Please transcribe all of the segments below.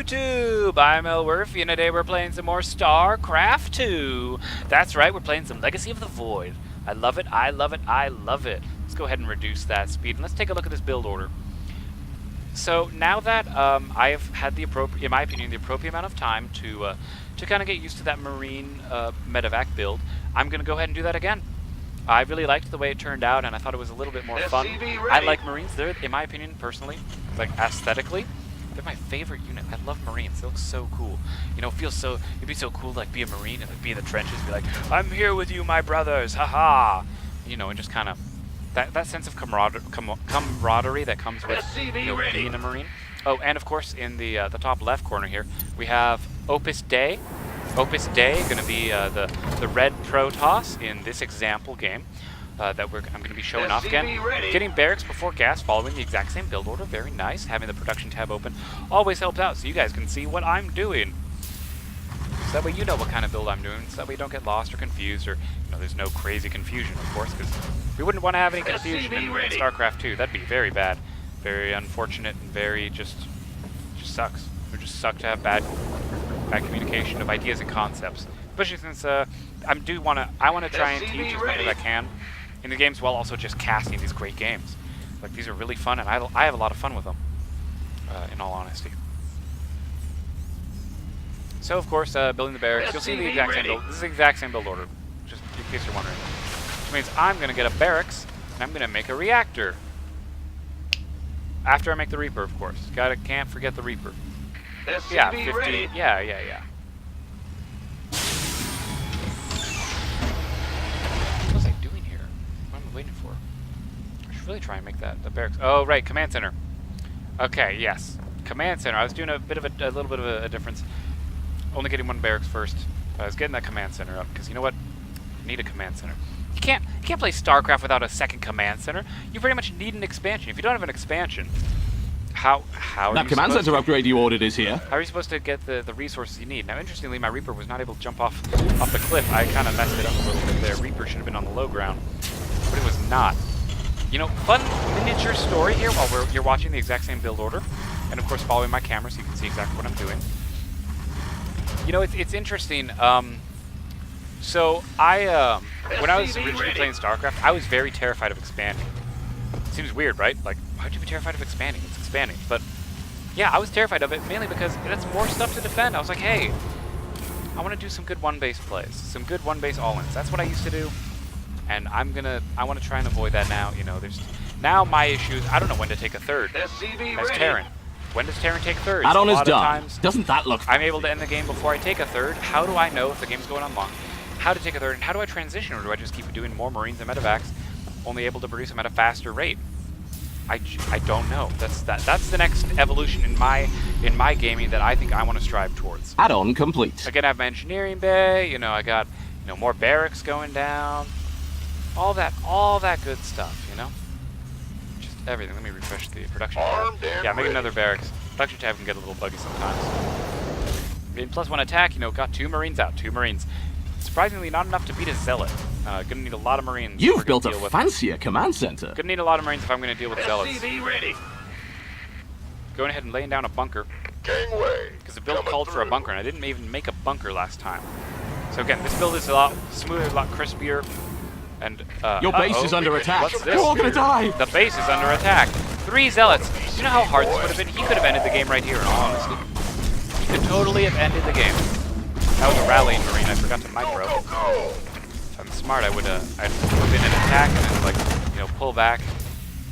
YouTube? I'm Elwirfy, and today we're playing some more Starcraft 2. That's right, we're playing some Legacy of the Void. I love it, I love it, I love it. Let's go ahead and reduce that speed, and let's take a look at this build order. So now that I have had the appropriate, in my opinion, the appropriate amount of time to kind of get used to that Marine medevac build, I'm going to go ahead and do that again. I really liked the way it turned out, and I thought it was a little bit more fun. I like Marines. They're, in my opinion, personally, like aesthetically, they're my favorite unit. I love Marines. They look so cool. You know, it feels so, it'd be so cool to like be a Marine and like be in the trenches, be like, I'm here with you, my brothers, haha. You know, and just kind of that sense of camaraderie that comes with being a Marine. Oh, and of course, in the top left corner here, we have Opus Dei. Opus Dei, going to be the red Protoss in this example game that I'm going to be showing off again. Getting barracks before gas, following the exact same build order, very nice. Having the production tab open always helps out, so you guys can see what I'm doing. So that way you know what kind of build I'm doing, so that way you don't get lost or confused, or you know, there's no crazy confusion, of course, because we wouldn't want to have any confusion in StarCraft 2. That'd be very bad, very unfortunate, and very just sucks. It would just suck to have bad communication of ideas and concepts, especially since I want to try and teach as much as I can in the games while also just casting these great games. Like, these are really fun, and I have a lot of fun with them, in all honesty. So of course, building the barracks, you'll see the exact same build. This is the exact same build order, just in case you're wondering. Which means I'm going to get a barracks, and I'm going to make a reactor. After I make the Reaper, of course. Can't forget the Reaper. Yeah, 50. Ready. Yeah. What was I doing here? What am I waiting for? I should really try and make that the barracks. Oh, right, command center. Okay, yes, command center. I was doing a little bit of a difference. Only getting one barracks first. I was getting that command center up because you know what? I need a command center. You can't play StarCraft without a second command center. You pretty much need an expansion. If you don't have an expansion, how are that you command center upgrade you ordered is here. How are you supposed to get the resources you need? Now, interestingly, my Reaper was not able to jump off the cliff. I kind of messed it up a little bit there. Reaper should have been on the low ground, but it was not. You know, fun miniature story here while you're watching the exact same build order, and of course following my camera so you can see exactly what I'm doing. You know, it's interesting. So when I was originally playing StarCraft, I was very terrified of expanding. Seems weird, right? Like, why'd you be terrified of expanding? It's expanding. But yeah, I was terrified of it mainly because it's more stuff to defend. I was like, hey, I want to do some good one-base plays, some good one-base all-ins. That's what I used to do, and I want to try and avoid that now. You know, now my issue is I don't know when to take a third. As Terran. When does Terran take thirds? Add-on is done. Doesn't that look... I'm able to end the game before I take a third. How do I know if the game's going on long? How to take a third, and how do I transition, or do I just keep doing more Marines and medevacs, only able to produce them at a faster rate? I don't know. That's the next evolution in my gaming that I think I want to strive towards. Add-on complete. Again, I have my engineering bay. You know, I got more barracks going down. All that good stuff. You know, just everything. Let me refresh the production tab. Yeah, make another barracks. Production tab can get a little buggy sometimes. And plus one attack. You know, got 2 Marines out. 2 Marines. Surprisingly, not enough to beat a Zealot. Gonna need a lot of Marines. You've built a fancier command center. Gonna need a lot of Marines if I'm gonna deal with Zealots. Ready. Going ahead and laying down a bunker. Because the build called for a bunker, and I didn't even make a bunker last time. So again, this build is a lot smoother, a lot crispier. And your base is under attack. What's this? You're all gonna die. The base is under attack. 3 Zealots. Do you know how hard this would have been? He could have ended the game right here, in all honesty. He could totally have ended the game. That was a rallying Marine. I forgot to micro. If I'm smart, I'd move in an attack and then, like, you know, pull back.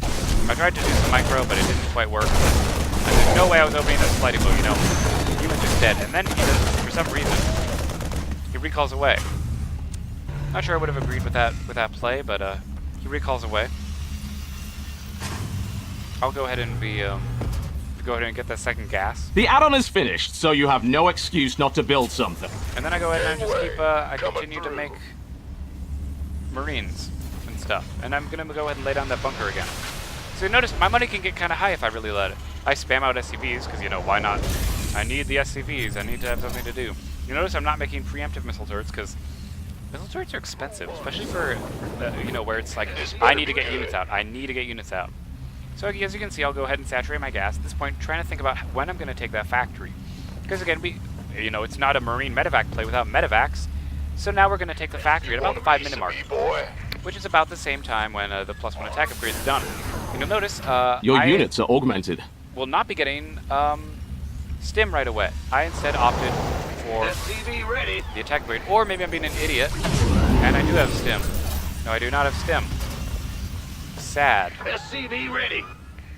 I tried to do some micro, but it didn't quite work. And there's no way I was opening that sliding blow, you know. He was just dead. And then he does, for some reason, he recalls away. Not sure I would have agreed with that play, but he recalls away. I'll go ahead and go ahead and get that second gas. The add-on is finished, so you have no excuse not to build something. And then I go ahead and just keep, I continue to make Marines and stuff. And I'm gonna go ahead and lay down that bunker again. So you notice my money can get kind of high if I really let it. I spam out SCVs, because you know, why not? I need the SCVs, I need to have something to do. You notice I'm not making preemptive missile turrets, because missile turrets are expensive, especially for, you know, where it's like, I need to get units out. So as you can see, I'll go ahead and saturate my gas. At this point, trying to think about when I'm going to take that factory. Because again, it's not a Marine medevac play without medevacs. So now we're going to take the factory at about the 5-minute mark, which is about the same time when the +1 attack upgrade is done. And you'll notice Your units are augmented. will not be getting stim right away. I instead opted for the attack upgrade, or maybe I'm being an idiot, and I do have stim. No, I do not have stim. Sad. SCV ready.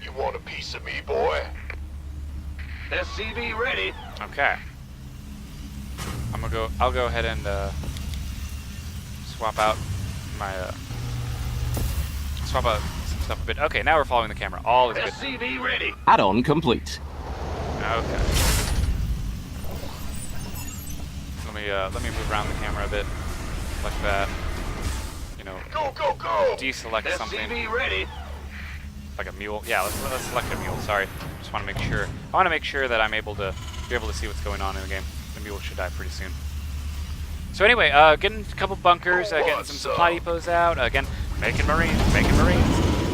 You want a piece of me, boy? SCV ready. Okay. I'll go ahead and swap out some stuff a bit. Okay, now we're following the camera. All is good. SCV ready. Add-on complete. Okay. Let me move around the camera a bit, like that. Go, go, go. Deselect something. SCV ready. Like a mule. Yeah, let's select a mule. Sorry, just want to make sure. I want to make sure that I'm able to see what's going on in the game. The mule should die pretty soon. So anyway, getting a couple bunkers, getting some supply depots out. Again, making marines.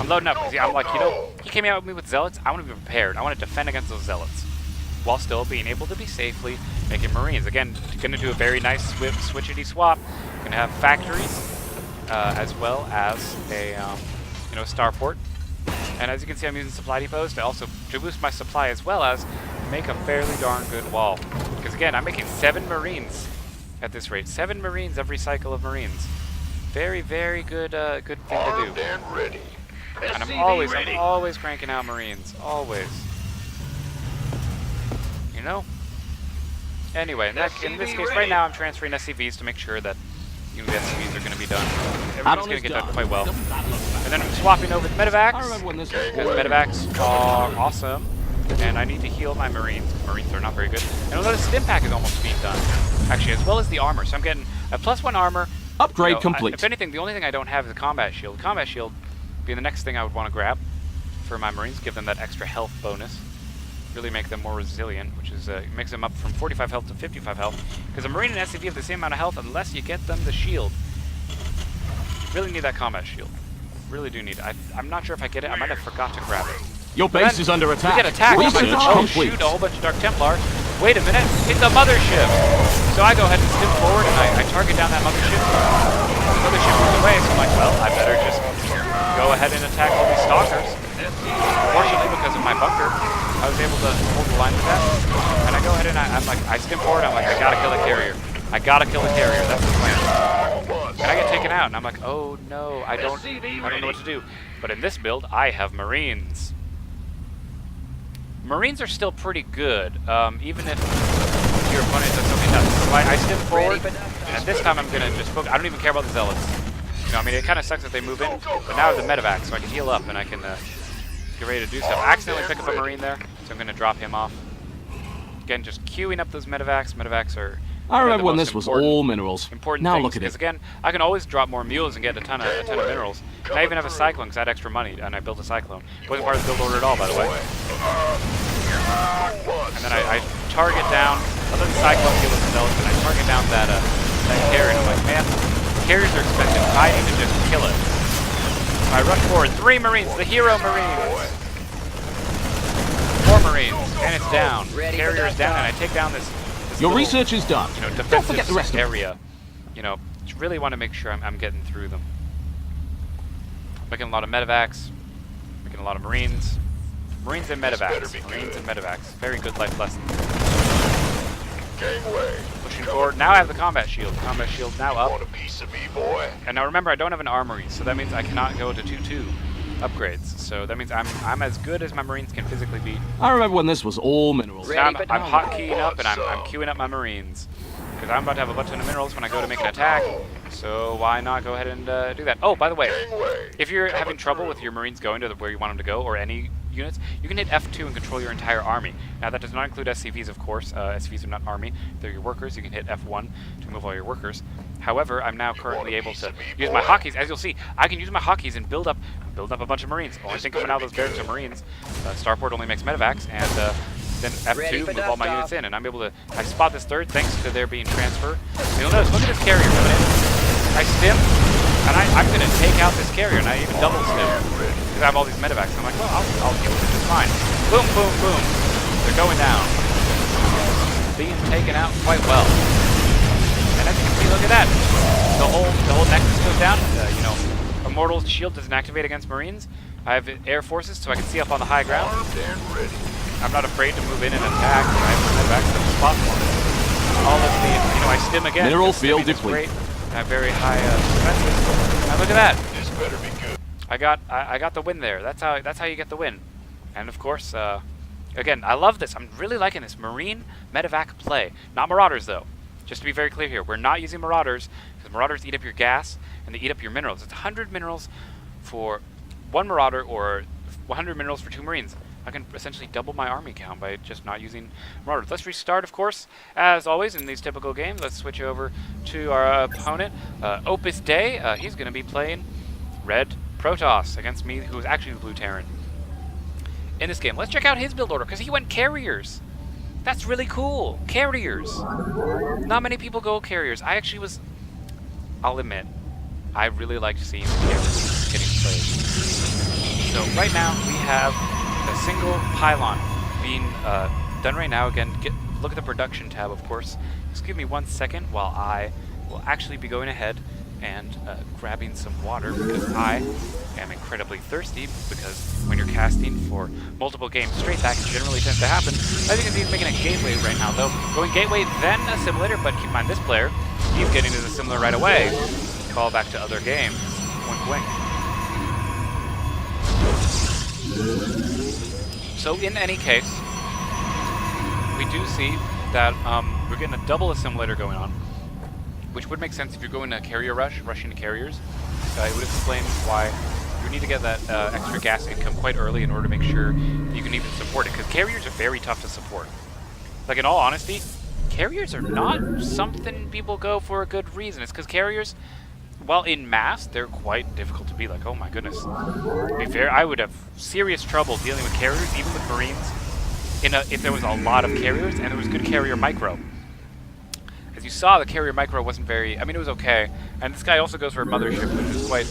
I'm loading up because I'm like, he came out with me with zealots. I want to be prepared. I want to defend against those zealots, while still being able to be safely making marines. Again, going to do a very nice switchity swap. Going to have factories. As well as a starport, and as you can see, I'm using supply depots to boost my supply as well as make a fairly darn good wall. Because again, I'm making 7 marines at this rate. 7 marines every cycle of marines. Very, very good, good thing to do. And ready. And I'm always cranking out marines, always. Anyway, in this case, right now I'm transferring SCVs to make sure that the SCVs are going to be done. Everything's going to get done quite well. And then I'm swapping over to medevacs, because medevacs are awesome, and I need to heal my marines. Marines are not very good. And you'll notice stim pack is almost being done, actually, as well as the armor. So I'm getting a +1 armor. Upgrade complete. If anything, the only thing I don't have is a combat shield. Combat shield being the next thing I would want to grab for my marines, give them that extra health bonus. Really make them more resilient, which is makes them up from 45 health to 55 health. Because a marine and SCV have the same amount of health unless you get them the shield. You really need that combat shield. Really do need it. I'm not sure if I get it. I might have forgot to grab it. Your base is under attack. We get attacked. Research complete. Shoot, a whole bunch of Dark Templar. Wait a minute, it's a Mothership. So I go ahead and stim forward and I target down that Mothership. The Mothership moves away, so I'm like, well, I better just go ahead and attack all these stalkers. Fortunately, because of my bunker, I was able to hold the line with that. And I go ahead and I stim forward, I'm like, I gotta kill a carrier. I gotta kill a carrier, that's the plan. And I get taken out, and I'm like, oh no, I don't know what to do. But in this build, I have Marines. Marines are still pretty good, even if your opponent does something nuts. So I stim forward, and this time I'm gonna just focus. I don't even care about the zealots. I mean, it kind of sucks that they move in, but now I have the medevac, so I can heal up and I can get ready to do stuff. I accidentally pick up a marine there, so I'm gonna drop him off. Again, just queuing up those medevacs. Medevacs are I remember when this was all minerals. Now look at it. Because again, I can always drop more mules and get a ton of minerals. And I even have a cyclone because I had extra money and I built a cyclone. Wasn't part of the build order at all, by the way. And then I target down. I let the cyclone heal the zealots, and I target down that carrier. And I'm like, man, carriers are expensive. I need to just kill it. So I rush forward. 3 marines, the hero marines. 4 marines, and it's down. Carrier is down, and I take down this. Your research is done. Defensive Don't forget the rest area. Just really want to make sure I'm getting through them. Making a lot of medevacs. Making a lot of marines. Marines and medevacs. Marines and medevacs. Very good life lesson. Pushing forward. Now I have the combat shield. Combat shield now up. And now remember, I don't have an armory, so that means I cannot go to 2-2 upgrades. So that means I'm as good as my marines can physically be. I remember when this was all minerals. So I'm hotkeying up and I'm queuing up my marines. Because I'm about to have a bunch of minerals when I go to make an attack. So why not go ahead and do that? Oh, by the way, if you're having trouble with your marines going to where you want them to go, or any units, you can hit F2 and control your entire army. Now that does not include SCVs, of course. SCVs are not army, they're your workers. You can hit F1 to move all your workers. However, I'm now currently able to use my hotkeys. As you'll see, I can use my hotkeys and build up a bunch of marines. Only thing coming out of those barracks are marines. Starport only makes medevacs, and then F2, move all my units in, and I'm able to, I spot this third thanks to there being transfer. And you'll notice, look at this carrier coming in. I stim, and I'm going to take out this carrier, and I even double stim, because I have all these medevacs. I'm like, well, I'll deal with it just fine. Boom, boom, boom. They're going down. being taken out quite well. And as you can see, look at that. The whole nexus goes down. You know, Immortal Shield doesn't activate against Marines. I have air forces, so I can see up on the high ground. Armed and ready. I'm not afraid to move in and attack. I have access to spot one. All of the, you know, I stim again. Mineral field depleted. I have very high defenses. And look at that. This better be good. I got the win there. That's how you get the win. And of course, again, I love this. I'm really liking this Marine medevac play. Not Marauders though. Just to be very clear here, we're not using Marauders because Marauders eat up your gas and they eat up your minerals. It's 100 minerals for one Marauder or 100 minerals for 2 Marines. I can essentially double my army count by just not using Marauders. Let's restart, of course, as always in these typical games. Let's switch over to our opponent, Opus Day. He's going to be playing Red Protoss against me, who is actually the Blue Terran. In this game, let's check out his build order, because he went Carriers. That's really cool. Carriers. Not many people go Carriers. I actually was... I'll admit, I really liked seeing the Carriers getting played. So right now, we have a single pylon being done right now. Again, look at the production tab, of course. Just give me 1 second while I will actually be going ahead and grabbing some water, because I am incredibly thirsty, because when you're casting for multiple games straight, that generally tends to happen. As you can see, he's making a gateway right now, though. Going gateway, then assimilator, but keep in mind this player, he's getting his assimilator right away. Call back to other games. Wink, wink. So in any case, we do see that we're getting a double assimilator going on, which would make sense if you're going to carrier rushing to carriers. It would explain why you need to get that extra gas income quite early in order to make sure that you can even support it, because carriers are very tough to support. Like, in all honesty, carriers are not something people go for a good reason. It's because carriers, while in mass, they're quite difficult to be. Like, oh my goodness. To be fair, I would have serious trouble dealing with carriers, even with Marines, if there was a lot of carriers and there was good carrier micro. As you saw, the carrier micro wasn't very... I mean, it was okay. And this guy also goes for a Mothership, which is quite,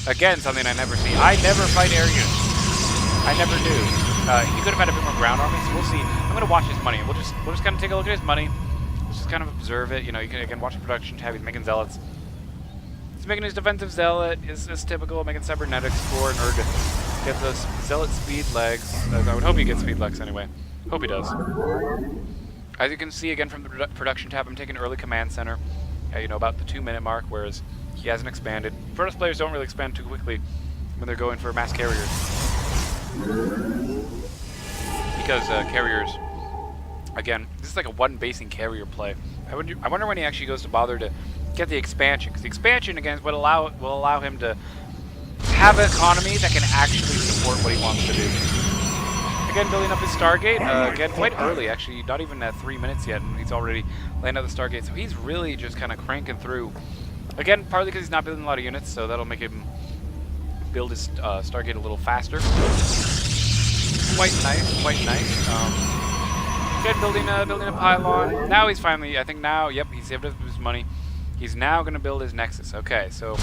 again, something I never see. I never fight air units. I never do. He could have had a bit more ground army, so we'll see. I'm going to watch his money. We'll just kind of take a look at his money. Let's just kind of observe it. You know, you can, again, watch the production tab. He's making zealots. He's making his defensive zealot, is typical, making cybernetics for an Urgot. Get those zealot speed legs. I would hope he gets speed legs anyway. Hope he does. As you can see, again, from the production tab, I'm taking early command center, you know, about the 2-minute mark, whereas he hasn't expanded. Protoss players don't really expand too quickly when they're going for mass carriers. Because carriers, again, this is like a one-basing carrier play. I wonder when he actually goes to bother to get the expansion, because the expansion, again, will allow him to have an economy that can actually support what he wants to do. Again, building up his Stargate, again, quite early, actually, not even at 3 minutes yet, and he's already laying out the Stargate, so he's really just kind of cranking through. Again, partly because he's not building a lot of units, so that'll make him build his Stargate a little faster. Quite nice, quite nice. Again, building a pylon. Now he's finally, I think now, yep, he's saved up his money. He's now going to build his Nexus. Okay, so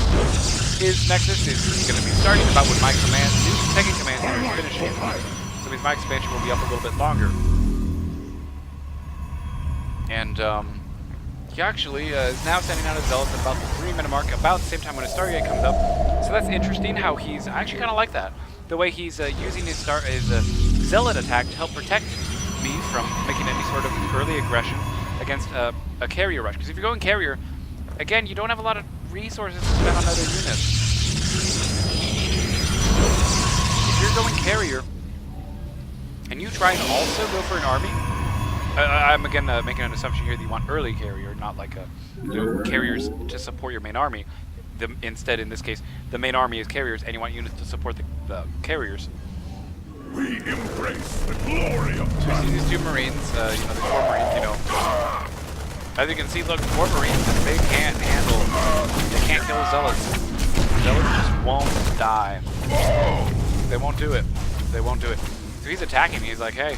his Nexus is going to be starting about when my second command center is finishing. So means my expansion will be up a little bit longer. And he actually is now sending out his zealots at about the 3-minute mark, about the same time when his Stargate comes up. So that's interesting how he's, I actually kind of like that. The way he's using his zealot attack to help protect me from making any sort of early aggression against a carrier rush. Because if you're going carrier, again, you don't have a lot of resources to spend on other units. If you're going carrier, and you try and also go for an army, I'm again making an assumption here that you want early carrier, not like carriers to support your main army. Instead, in this case, the main army is carriers, and you want units to support the carriers. We embrace the glory of so you see these 2 Marines, the 4 Marines, as you can see, look, 4 Marines, they can't kill Zealots. Zealots just won't die. They won't do it. They won't do it. So he's attacking me, he's like, hey.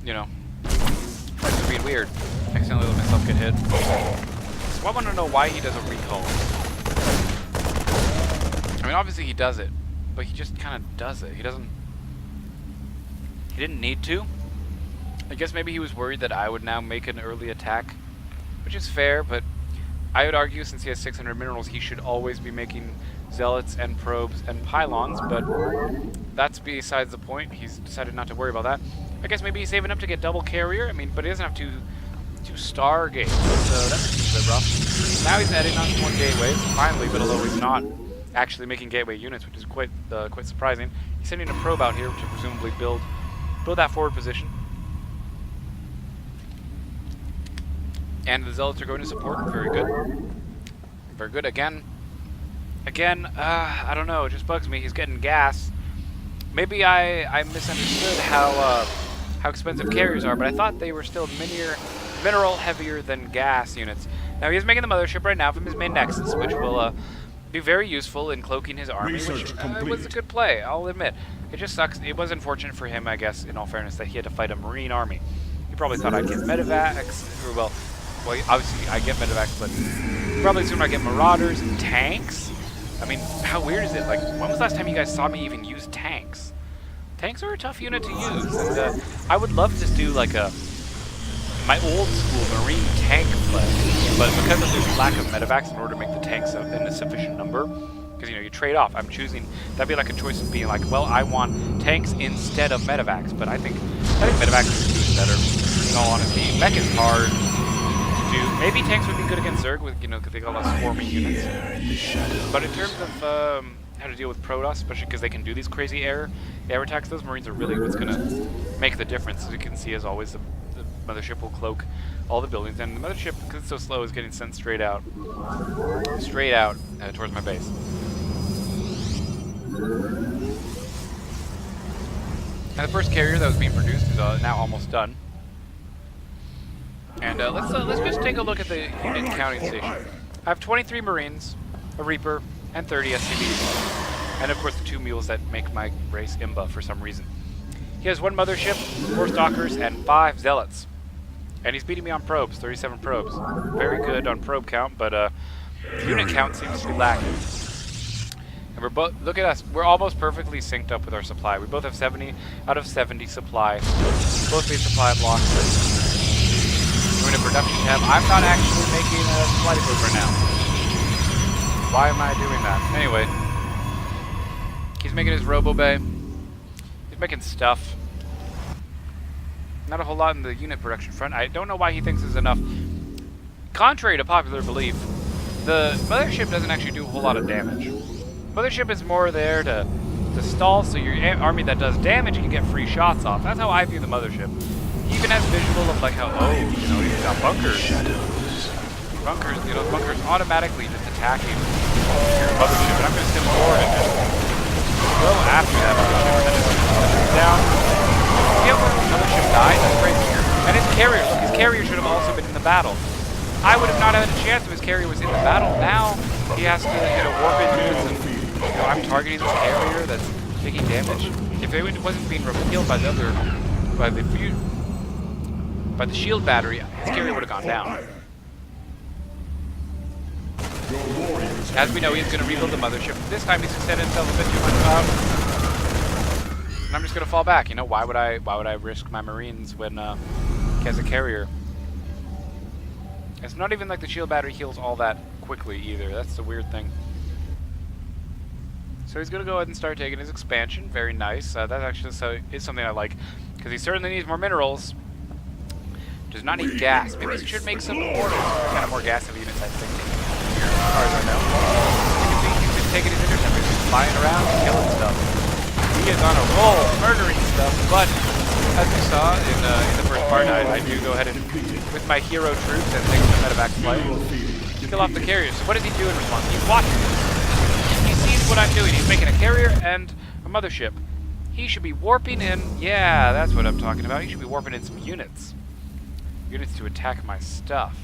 This is being weird. Accidentally let myself get hit. So I want to know why he does a recall. I mean, obviously he does it, but he just kind of does it. He didn't need to. I guess maybe he was worried that I would now make an early attack, which is fair, but I would argue since he has 600 minerals, he should always be making zealots and probes and pylons, but that's besides the point. He's decided not to worry about that. I guess maybe he's saving up to get double carrier. I mean, but he doesn't have two Stargates, so that makes it a bit rough. Now he's adding on more gateways, finally, but although he's not actually making gateway units, which is quite surprising. He's sending a probe out here to presumably build that forward position. And the zealots are going to support. Very good. Very good. Again, I don't know. It just bugs me. He's getting gas. Maybe I misunderstood how expensive carriers are, but I thought they were still mineral heavier than gas units. Now he is making the mothership right now from his main nexus, which will be very useful in cloaking his army, which was a good play, I'll admit. It just sucks. It was unfortunate for him, I guess, in all fairness, that he had to fight a marine army. He probably thought I'd get medevacs, or well, obviously I get medevacs, but probably soon I get marauders and tanks. I mean, how weird is it? Like, when was the last time you guys saw me even use tanks? Tanks are a tough unit to use, and I would love to do like my old school marine tank play, but because of this lack of medevacs in order to make the tanks in a sufficient number, because you trade off. I'm choosing, that'd be like a choice of being like, well, I want tanks instead of medevacs, but I think medevacs is better. In all honesty, mech is hard to do. Maybe tanks would be good against Zerg with because they got a lot of swarming units. But in terms of how to deal with Protoss, especially because they can do these crazy air attacks, those Marines are really what's going to make the difference. As you can see, as always, the Mothership will cloak all the buildings, and the Mothership, because it's so slow, is getting sent straight out towards my base. And the first carrier that was being produced is now almost done. And let's just take a look at the unit counting station. I have 23 Marines, a Reaper, and 30 SCVs. And of course the 2 mules that make my race Imba for some reason. He has 1 Mothership, 4 Stalkers, and 5 Zealots. And he's beating me on probes, 37 probes. Very good on probe count, but unit count seems to be lacking. And we're both, look at us, we're almost perfectly synced up with our supply. We both have 70 out of 70 supply. Both need supply blocks. We're in a production tab. I'm not actually making a supply depot right now. Why am I doing that? Anyway, he's making his Robo Bay. He's making stuff. Not a whole lot in the unit production front. I don't know why he thinks is enough. Contrary to popular belief, the Mothership doesn't actually do a whole lot of damage. Mothership is more there to stall, so your army that does damage can get free shots off. That's how I view the Mothership. He even has visual of like how, he's got bunkers. Bunkers, bunkers automatically just attacking your Mothership. And I'm going to sim forward and just go after that Mothership and then just put it down. See how the Mothership died? That's crazy. And his carrier, look, his carrier should have also been in the battle. I would have not had a chance if his carrier was in the battle. Now he has to warp into this and I'm targeting this carrier that's taking damage. If it wasn't being repealed by by the shield battery, his carrier would have gone down. As we know, he's going to rebuild the Mothership. This time he's extended himself a bit too much out. And I'm just going to fall back. Why would I risk my Marines when he has a carrier? It's not even like the shield battery heals all that quickly either. That's the weird thing. So he's going to go ahead and start taking his expansion. Very nice. That actually is something I like, because he certainly needs more minerals. Does not need gas. Maybe he should make some more kind of more gas heavy units, I think. As far as I know. You can see he's just taking his interceptors, he's flying around, killing stuff. He is on a roll, murdering stuff. But as we saw in the first part, I do go ahead and with my hero troops and take the medevac flight, kill off the carriers. So what does he do in response? He's watching this. He sees what I'm doing. He's making a carrier and a Mothership. He should be warping in. Yeah, that's what I'm talking about. He should be warping in some units. Units to attack my stuff.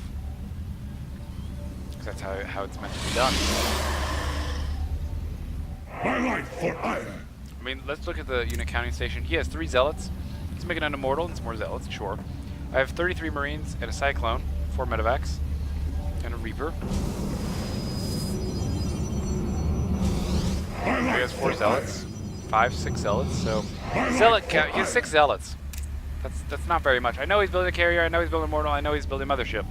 Because that's how it's meant to be done. I mean, let's look at the unit counting station. He has 3 Zealots. Let's make it an Immortal and some more Zealots, sure. I have 33 Marines and a Cyclone, 4 Medevacs, and a Reaper. He has 4 Zealots, 5, 6 Zealots, so Zealot count. He has 6 Zealots. That's not very much. I know he's building a carrier, I know he's building a mortal, I know he's building Mothership.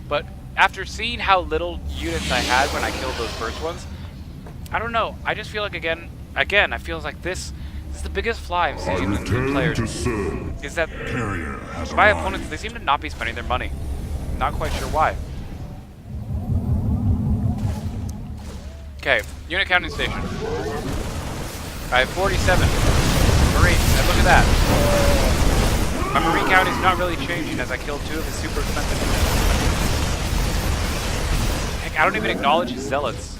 But after seeing how little units I had when I killed those first ones, I don't know. I just feel like again, I feel like this is the biggest flaw I'm seeing in players. Is that my opponents, they seem to not be spending their money. Not quite sure why. Okay, unit counting station. I have 47 Marines, and look at that. My Marine count is not really changing as I killed 2 of his super expensive units. Heck, I don't even acknowledge his zealots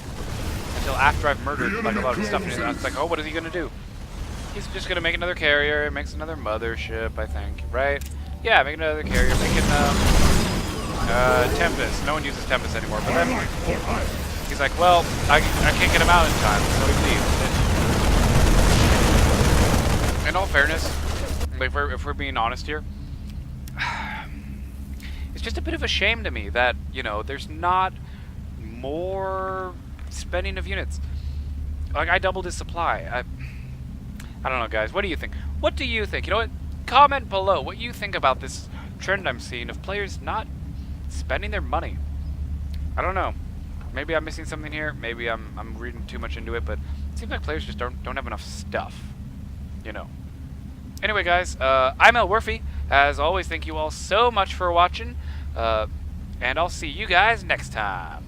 until after I've murdered like a lot of stuff. And I was like, oh, what is he gonna do? He's just gonna make another carrier, makes another mothership, I think, right? Yeah, make another carrier, making Tempest. No one uses Tempest anymore, but then he's like, well, I can't get him out in time, so he leaves. In all fairness, like if we're being honest here, it's just a bit of a shame to me that, you know, there's not more spending of units. Like, I doubled his supply. I don't know, guys. What do you think? What do you think? You know what? Comment below what you think about this trend I'm seeing of players not spending their money. I don't know. Maybe I'm missing something here. Maybe I'm reading too much into it, but it seems like players just don't have enough stuff. You know. Anyway, guys, I'm Elwirfy. As always, thank you all so much for watching, and I'll see you guys next time.